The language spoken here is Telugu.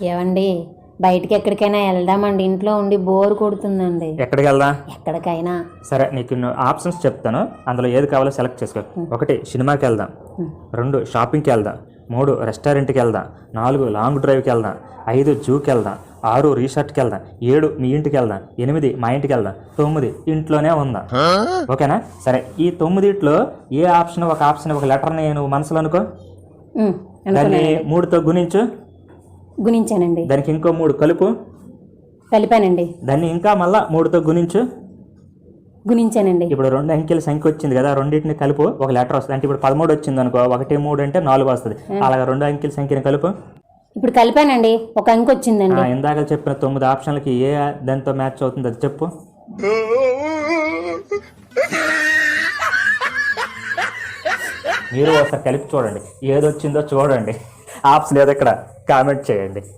ఏవండి, బయటికి ఎక్కడికైనా వెళ్దామండి. ఇంట్లో ఉండి బోర్ కొడుతుందండి. ఎక్కడికి వెళ్దాం? ఎక్కడికైనా సరే, నీకు ఆప్షన్స్ చెప్తాను, అందులో ఏది కావాలో సెలెక్ట్ చేసుకో. 1 సినిమాకి వెళ్దాం, 2 షాపింగ్కి వెళ్దాం, 3 రెస్టారెంట్కి వెళ్దాం, 4 లాంగ్ డ్రైవ్కి వెళ్దాం, 5 జూకి వెళ్దాం, 6 రీసార్ట్కి వెళ్దాం, 7 మీ ఇంటికి వెళ్దాం, 8 మా ఇంటికి వెళ్దాం, 9 ఇంట్లోనే ఉందాం. ఓకేనా? సరే, ఈ 9 ఏ ఆప్షన్ ఒక లెటర్ని నువ్వు మనసులో అనుకో. దాన్ని 3తో గుణించు. గుణించానండి. దానికి ఇంకో 3 కలుపు. కలిపానండి. దాన్ని ఇంకా మళ్ళా 3తో గుణించు. గుణించానండి. ఇప్పుడు 2 అంకెల సంఖ్య వచ్చింది కదా, రెండింటిని కలుపు, ఒక లెటర్ వస్తుంది. అంటే ఇప్పుడు 13 వచ్చింది అనుకో, 1 3 అంటే 4 వస్తుంది. అలాగా 2 అంకెల సంఖ్యని కలుపు. ఇప్పుడు కలిపానండి, ఒక అంకె వచ్చిందండి. ఇందాక చెప్పిన 9 ఆప్షన్లకి ఏ దాంతో మ్యాచ్ అవుతుంది అది చెప్పు. మీరు ఒకసారి కలిపి చూడండి, ఏదొచ్చిందో చూడండి. ఆప్షన్ ఏదో ఇక్కడ కామెంట్ చేయండి.